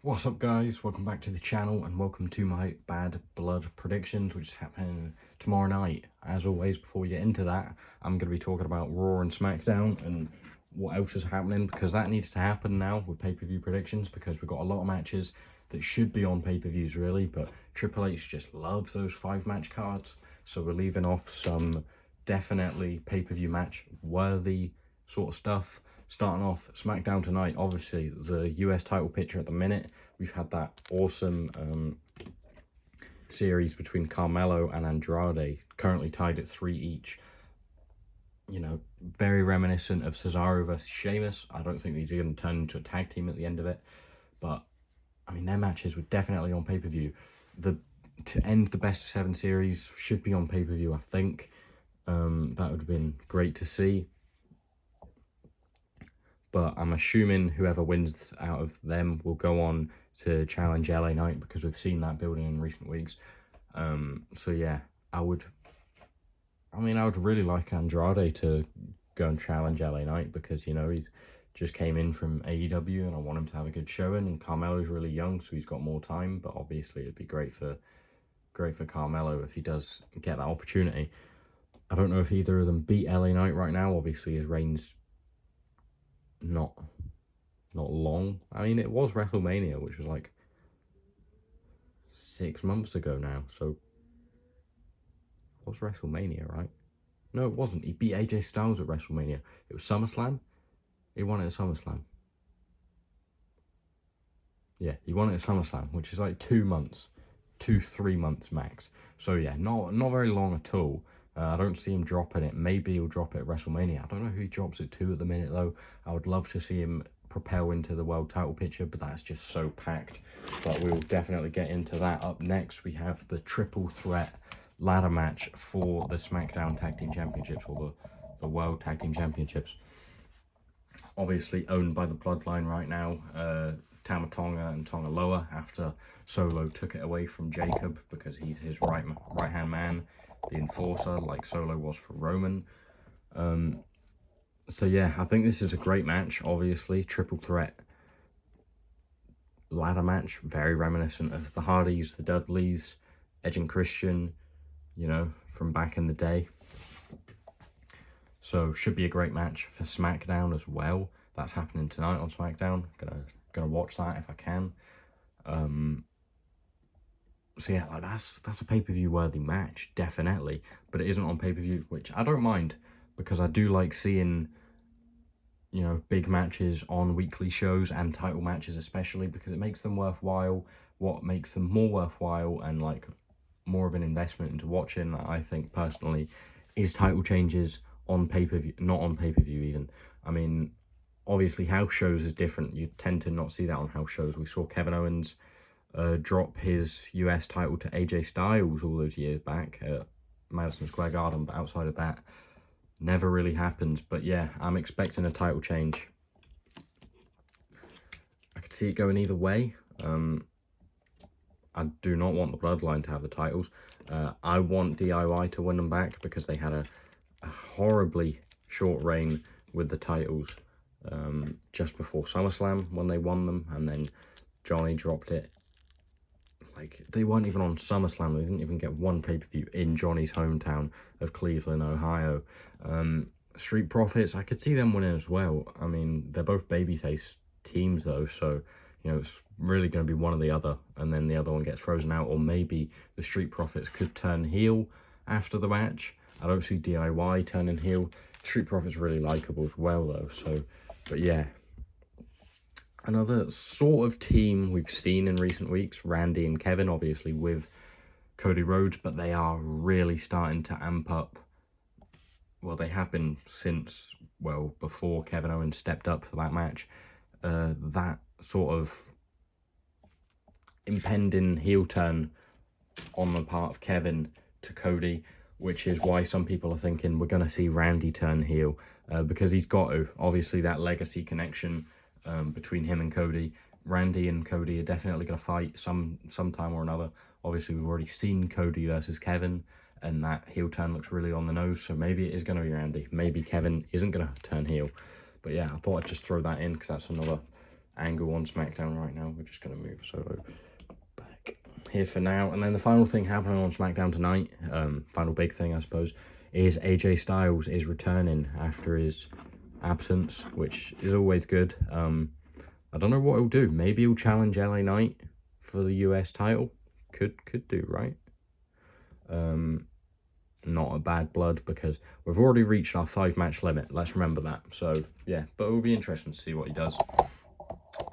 What's up, guys? Welcome back to the channel and welcome to my Bad Blood Predictions, which is happening tomorrow night. As always, before we get into that, I'm going to be talking about Raw and SmackDown and what else is happening, because that needs to happen now with pay-per-view predictions, because we've got a lot of matches that should be on pay-per-views really, but Triple H just loves those 5-match cards, so we're leaving off some definitely pay-per-view match worthy sort of stuff. Starting off SmackDown tonight, obviously the US title picture at the minute. We've had that awesome series between Carmelo and Andrade, currently tied at 3 each. You know, very reminiscent of Cesaro versus Sheamus. I don't think these are going to turn into a tag team at the end of it, but I mean, their matches were definitely on pay-per-view. To end the best of 7 series should be on pay-per-view, I think. That would have been great to see. But I'm assuming whoever wins out of them will go on to challenge LA Knight, because we've seen that building in recent weeks. So yeah, I would really like Andrade to go and challenge LA Knight, because, you know, he's just came in from AEW and I want him to have a good showing, and Carmelo's really young, so he's got more time, but obviously it'd be great for Carmelo if he does get that opportunity. I don't know if either of them beat LA Knight right now. Obviously his reign's not long. I mean, it was WrestleMania, which was like 6 months ago now, so it was WrestleMania, right? No, it wasn't. He beat AJ Styles at WrestleMania. It was SummerSlam. He won it at SummerSlam. Yeah, he won it at SummerSlam, which is like 2 months, 3 months max. So yeah, not very long at all. I don't see him dropping it. Maybe he'll drop it at WrestleMania. I don't know who he drops it to at the minute, though. I would love to see him propel into the world title picture, but that's just so packed. But we'll definitely get into that. Up next, we have the triple threat ladder match for the SmackDown Tag Team Championships, or the World Tag Team Championships. Obviously owned by the Bloodline right now. Tama Tonga and Tonga Loa, after Solo took it away from Jacob, because he's his right-hand man, the enforcer, like Solo was for Roman. So yeah, I think this is a great match. Obviously, triple threat ladder match, very reminiscent of the Hardys, the Dudleys, Edge and Christian, you know, from back in the day. So should be a great match for SmackDown as well. That's happening tonight on SmackDown. Gonna watch that if I can. So yeah, like that's a pay-per-view worthy match, definitely. But it isn't on pay-per-view, which I don't mind, because I do like seeing, you know, big matches on weekly shows, and title matches especially, because it makes them worthwhile. What makes them more worthwhile and like more of an investment into watching, I think personally, is title changes on pay-per-view, not on pay-per-view even. I mean, obviously house shows is different. You tend to not see that on house shows. We saw Kevin Owens drop his US title to AJ Styles all those years back at Madison Square Garden, but outside of that, never really happens. But yeah, I'm expecting a title change. I could see it going either way. I do not want the Bloodline to have the titles. I want DIY to win them back, because they had a horribly short reign with the titles just before SummerSlam when they won them, and then Johnny dropped it. Like, they weren't even on SummerSlam. They didn't even get one pay-per-view in Johnny's hometown of Cleveland, Ohio. Street Profits, I could see them winning as well. I mean, they're both babyface teams, though, so, you know, it's really going to be one or the other, and then the other one gets frozen out. Or maybe the Street Profits could turn heel after the match. I don't see DIY turning heel. Street Profits really likable as well, though, so, but yeah. Another sort of team we've seen in recent weeks, Randy and Kevin, obviously with Cody Rhodes, but they are really starting to amp up. Well, they have been since, well, before Kevin Owens stepped up for that match. That sort of impending heel turn on the part of Kevin to Cody, which is why some people are thinking we're going to see Randy turn heel, because he's got to. Obviously, that legacy connection between him and Cody. Randy and Cody are definitely going to fight sometime or another. Obviously, we've already seen Cody versus Kevin, and that heel turn looks really on the nose, so maybe it is going to be Randy. Maybe Kevin isn't going to turn heel. But yeah, I thought I'd just throw that in, because that's another Angle on SmackDown right now. We're just going to move Solo back here for now. And then the final thing happening on SmackDown tonight, final big thing, I suppose, is AJ Styles is returning after his absence, which is always good. I don't know what he'll do. Maybe he'll challenge LA Knight for the US title. Could do, right? Not a Bad Blood, because we've already reached our 5-match limit. Let's remember that. So yeah, but it will be interesting to see what he does.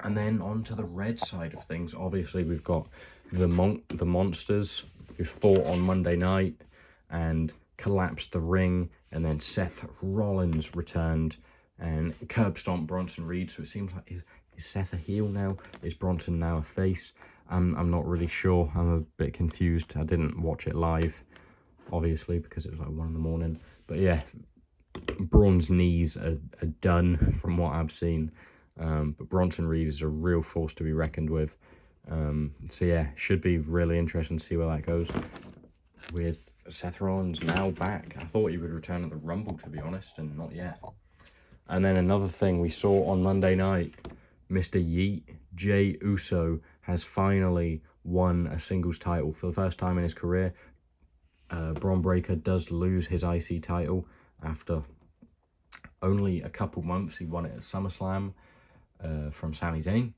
And then on to the red side of things. Obviously, we've got the Monsters, who fought on Monday night and collapsed the ring, and then Seth Rollins returned and curb stomped Bronson Reed. So it seems like is Seth a heel now? Is Bronson now a face? I'm not really sure. I'm a bit confused. I didn't watch it live, obviously, because it was like 1 in the morning. But yeah, Braun's knees are done from what I've seen. But Bronson Reed is a real force to be reckoned with. So yeah, should be really interesting to see where that goes. With Seth Rollins now back. I thought he would return at the Rumble, to be honest, and not yet. And then another thing we saw on Monday night, Mr. Yeet, Jey Uso, has finally won a singles title for the first time in his career. Braun Breaker does lose his IC title after only a couple months. He won it at SummerSlam from Sami Zayn.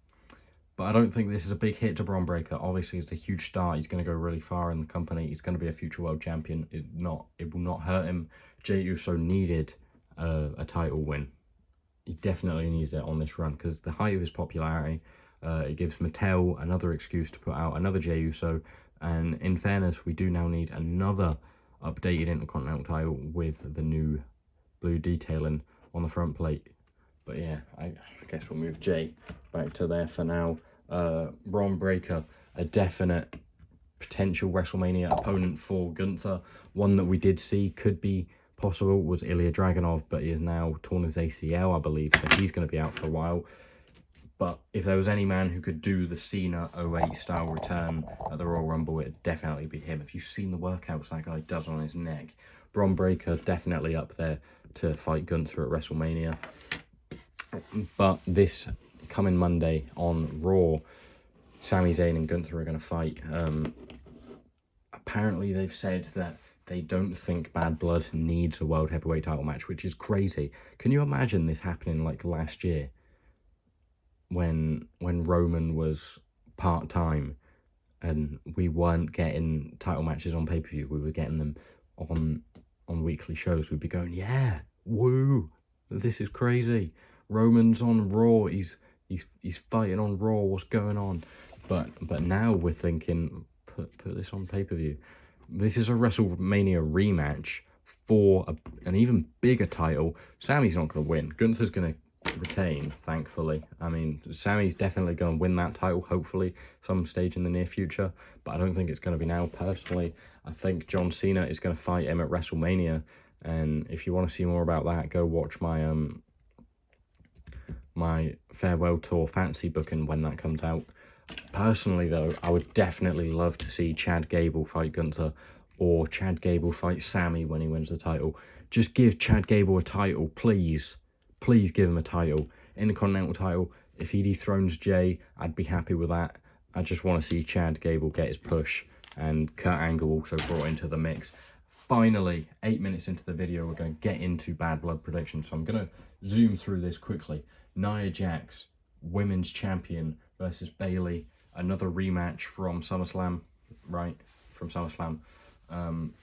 But I don't think this is a big hit to Braun Breaker. Obviously, it's a huge star. He's going to go really far in the company. He's going to be a future world champion. It will not hurt him. Jey Uso needed a title win. He definitely needed it on this run, because the height of his popularity, it gives Mattel another excuse to put out another Jey Uso. And in fairness, we do now need another updated Intercontinental title with the new blue detailing on the front plate. But yeah, I guess we'll move Jey back to there for now. Braun Breaker, a definite potential WrestleMania opponent for Gunther. One that we did see could be possible was Ilya Dragunov, but he is now torn his ACL, I believe, so he's going to be out for a while. But if there was any man who could do the Cena 08 style return at the Royal Rumble, it'd definitely be him. If you've seen the workouts that guy does on his neck, Braun Breaker definitely up there to fight Gunther at WrestleMania. But this coming Monday on Raw, Sami Zayn and Gunther are going to fight. Apparently they've said that they don't think Bad Blood needs a World Heavyweight title match, which is crazy. Can you imagine this happening like last year when Roman was part-time and we weren't getting title matches on pay-per-view? We were getting them on weekly shows. We'd be going, yeah, woo, this is crazy. Roman's on Raw. He's fighting on Raw. What's going on? But now we're thinking, put this on pay-per-view. This is a WrestleMania rematch for an even bigger title. Sami's not going to win. Gunther's going to retain, thankfully. I mean, Sami's definitely going to win that title, hopefully, some stage in the near future. But I don't think it's going to be now, personally. I think John Cena is going to fight him at WrestleMania. And if you want to see more about that, go watch my my farewell tour fantasy booking when that comes out. Personally, though, I would definitely love to see Chad Gable fight Gunther, or Chad Gable fight Sami when he wins the title. Just give Chad Gable a title, please. Please give him a title. Intercontinental title. If he dethrones Jey, I'd be happy with that. I just want to see Chad Gable get his push, and Kurt Angle also brought into the mix. Finally, 8 minutes into the video, we're going to get into Bad Blood predictions. So I'm going to zoom through this quickly. Nia Jax, Women's Champion, versus Bayley. Another rematch from SummerSlam, right? From SummerSlam. I'm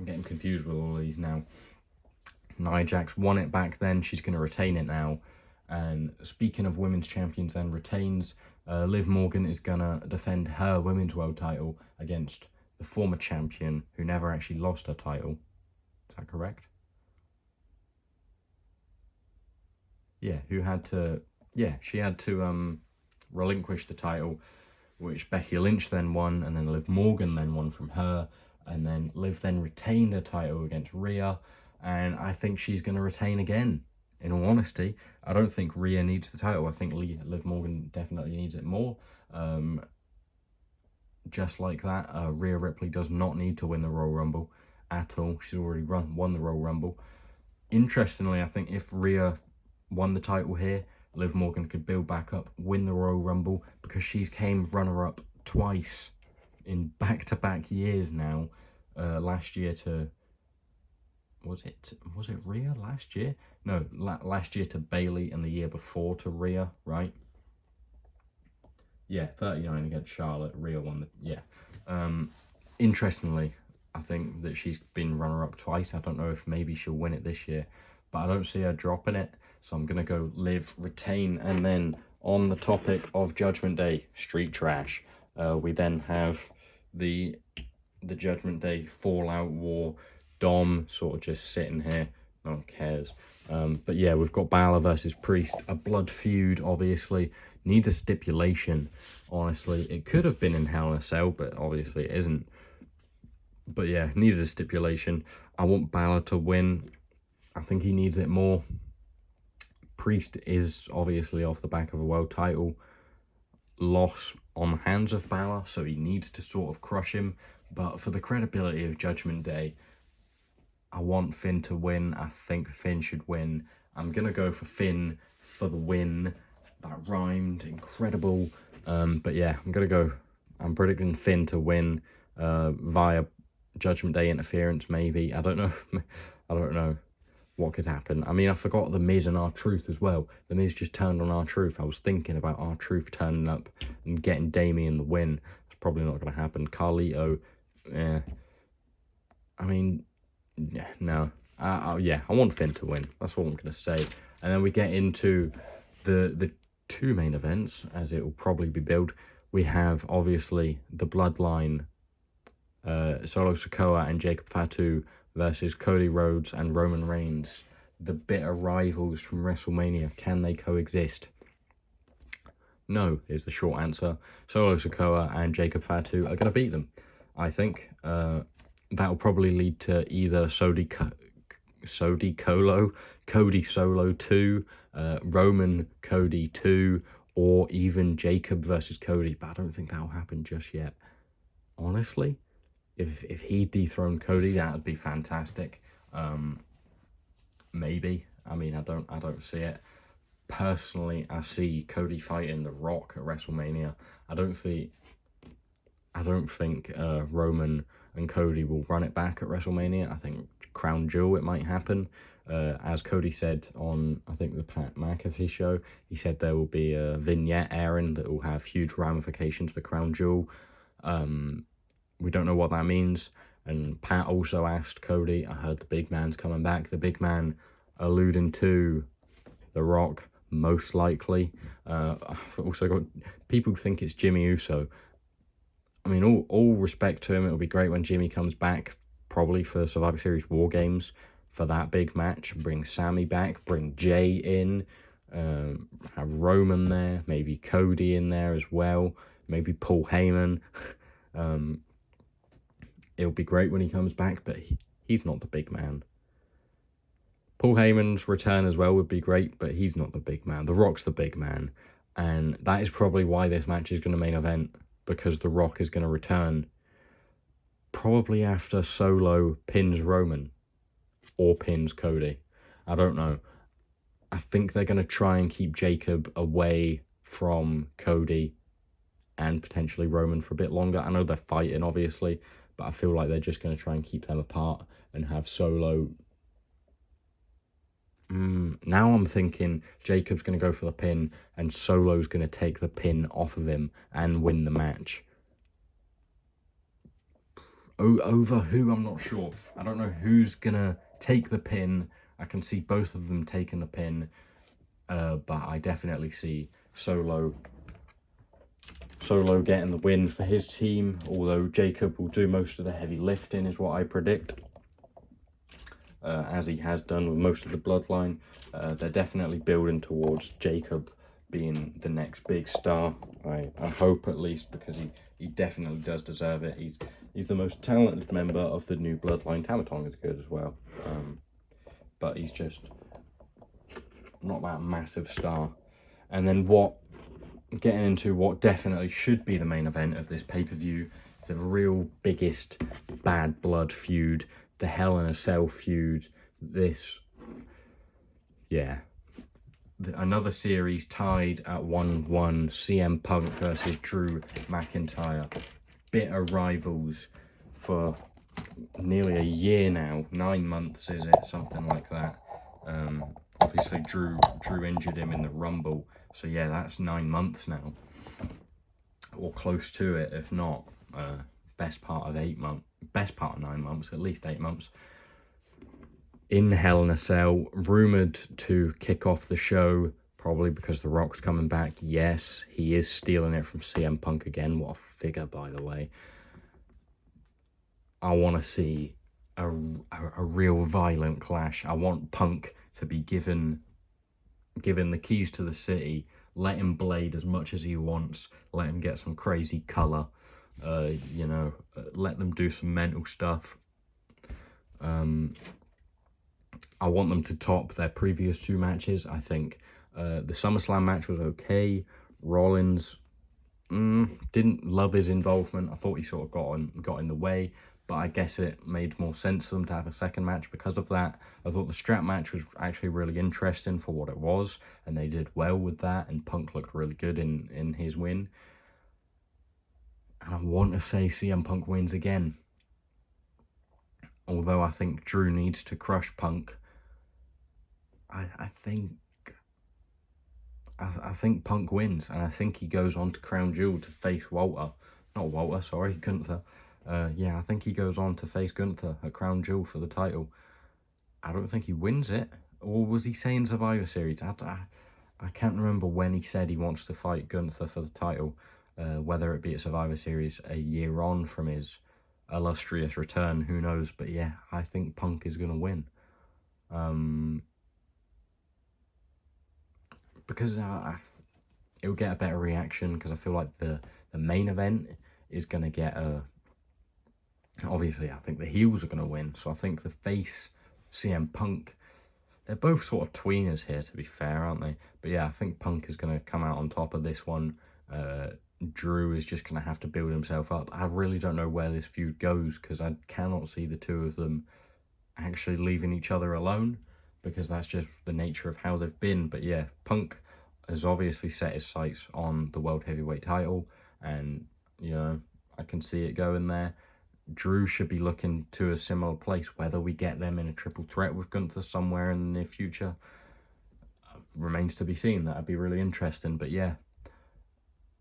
getting confused with all of these now. Nia Jax won it back then. She's going to retain it now. And speaking of women's champions and retains, Liv Morgan is going to defend her women's world title against the former champion who never actually lost her title. Is that correct? Yeah, she had to relinquish the title, which Becky Lynch then won, and then Liv Morgan then won from her, and then Liv then retained her title against Rhea, and I think she's going to retain again. In all honesty, I don't think Rhea needs the title. I think Liv Morgan definitely needs it more. Just like that, Rhea Ripley does not need to win the Royal Rumble at all. She's already won the Royal Rumble. Interestingly, I think if Rhea won the title here, Liv Morgan could build back up, win the Royal Rumble, because she's came runner-up twice in back-to-back years now. Last year to, was it Rhea last year? No, last year to Bailey, and the year before to Rhea, right? Yeah, 39 against Charlotte. Rhea won the, yeah. Interestingly, I think that she's been runner-up twice. I don't know if maybe she'll win it this year, but I don't see her dropping it. So I'm going to go Liv, retain. And then on the topic of Judgment Day, Street Trash, we then have the Judgment Day Fallout War. Dom sort of just sitting here. No one cares. But yeah, we've got Balor versus Priest. A blood feud, obviously. Needs a stipulation, honestly. It could have been in Hell in a Cell, but obviously it isn't. But yeah, needed a stipulation. I want Balor to win. I think he needs it more. Priest is obviously off the back of a world title loss on the hands of Balor, so he needs to sort of crush him. But for the credibility of Judgment Day, I want Finn to win. I think Finn should win. I'm going to go for Finn for the win. That rhymed. Incredible. But yeah, I'm predicting Finn to win via Judgment Day interference, maybe. I don't know. I don't know what could happen. I mean, I forgot The Miz and R-Truth as well. The Miz just turned on R-Truth. I was thinking about R-Truth turning up and getting Damien the win. It's probably not going to happen. Carlito, yeah. I mean, yeah, no. Yeah, I want Finn to win. That's what I'm going to say. And then we get into the two main events, as it will probably be billed. We have, obviously, the Bloodline, Solo Sikoa and Jacob Fatu versus Cody Rhodes and Roman Reigns. The bitter rivals from WrestleMania. Can they coexist? No, is the short answer. Solo Sikoa and Jacob Fatu are going to beat them, I think. That will probably lead to either Cody Solo 2, Roman Cody 2, or even Jacob versus Cody. But I don't think that will happen just yet. Honestly, if he dethroned Cody, that would be fantastic. Maybe. I mean, I don't see it. Personally, I see Cody fighting The Rock at WrestleMania. I don't think Roman and Cody will run it back at WrestleMania. I think Crown Jewel, it might happen. As Cody said on, I think, the Pat McAfee show, he said there will be a vignette airing that will have huge ramifications for Crown Jewel. We don't know what that means. And Pat also asked Cody, I heard the big man's coming back. The big man alluding to The Rock, most likely. I've also got people think it's Jimmy Uso. I mean, all respect to him. It'll be great when Jimmy comes back, probably for Survivor Series War Games, for that big match. Bring Sammy back, bring Jay in, have Roman there, maybe Cody in there as well, maybe Paul Heyman. It'll be great when he comes back, but he's not the big man. Paul Heyman's return as well would be great, but he's not the big man. The Rock's the big man, and that is probably why this match is going to main event, because The Rock is going to return probably after Solo pins Roman or pins Cody. I don't know. I think they're going to try and keep Jacob away from Cody and potentially Roman for a bit longer. I know they're fighting, obviously, but I feel like they're just going to try and keep them apart and have Solo. Now I'm thinking Jacob's going to go for the pin and Solo's going to take the pin off of him and win the match. Over who, I'm not sure. I don't know who's going to take the pin. I can see both of them taking the pin, but I definitely see Solo getting the win for his team, although Jacob will do most of the heavy lifting, is what I predict. As he has done with most of the Bloodline. They're definitely building towards Jacob being the next big star. I hope, at least, because he definitely does deserve it. He's the most talented member of the new Bloodline. Tamatong is good as well, but he's just not that massive star. And then getting into what definitely should be the main event of this pay-per-view, the real biggest bad blood feud, the Hell in a Cell feud. Yeah, another series tied at 1-1, CM Punk versus Drew McIntyre. Bitter rivals for nearly a year now. 9 months, is it? Something like that. Obviously, Drew injured him in the Rumble. So, yeah, that's 9 months now. Or close to it, if not. Best part of 8 months. Best part of 9 months, at least 8 months. In Hell in a Cell, rumoured to kick off the show, probably because The Rock's coming back. Yes, he is stealing it from CM Punk again. What a figure, by the way. I want to see a real violent clash. I want Punk to be given the keys to the city, let him blade as much as he wants, let him get some crazy colour, let them do some mental stuff. I want them to top their previous 2 matches. I think the SummerSlam match was okay. Rollins didn't love his involvement. I thought he sort of got in the way, but I guess it made more sense for them to have a second match because of that. I thought the strap match was actually really interesting for what it was, and they did well with that, and Punk looked really good in his win. And I want to say CM Punk wins again. Although I think Drew needs to crush Punk, I think Punk wins, and I think he goes on to Crown Jewel to face Gunther. Yeah, I think he goes on to face Gunther at Crown Jewel for the title. I don't think he wins it. Or was he saying Survivor Series? I can't remember when he said he wants to fight Gunther for the title. Whether it be at Survivor Series a year on from his illustrious return, who knows? But yeah, I think Punk is going to win. Because it'll get a better reaction, because I feel like the main event is going to get a... Obviously, I think the heels are going to win, so I think the face, CM Punk, they're both sort of tweeners here, to be fair, aren't they? But yeah, I think Punk is going to come out on top of this one. Drew is just going to have to build himself up. I really don't know where this feud goes, because I cannot see the two of them actually leaving each other alone, because that's just the nature of how they've been. But yeah, Punk has obviously set his sights on the World Heavyweight title, and, I can see it going there. Drew should be looking to a similar place. Whether we get them in a triple threat with Gunther somewhere in the near future remains to be seen. That'd be really interesting. But yeah,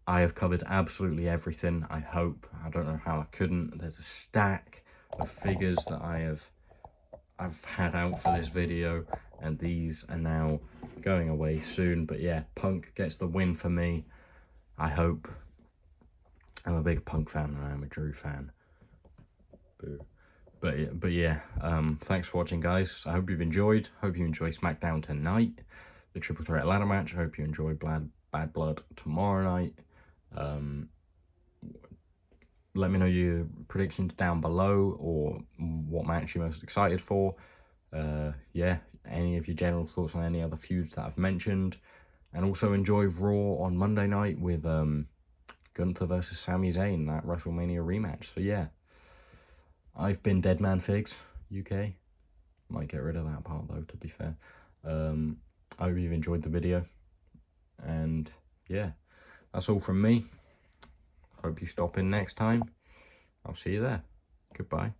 I have covered absolutely everything, I hope. I don't know how I couldn't. There's a stack of figures that I've had out for this video, and these are now going away soon. But yeah, Punk gets the win for me, I hope. I'm a big Punk fan and I'm a Drew fan. But yeah, thanks for watching, guys. I hope you've enjoyed. Hope you enjoy SmackDown tonight, the triple threat ladder match. I hope you enjoy Bad Blood tomorrow night. Let me know your predictions down below, or what match you're most excited for. Yeah, any of your general thoughts on any other feuds that I've mentioned. And also enjoy Raw on Monday night with Gunther versus Sami Zayn, that WrestleMania rematch. So yeah, I've been Deadman Figs, UK. Might get rid of that part though, to be fair. I hope you've enjoyed the video. And yeah, that's all from me. Hope you stop in next time. I'll see you there. Goodbye.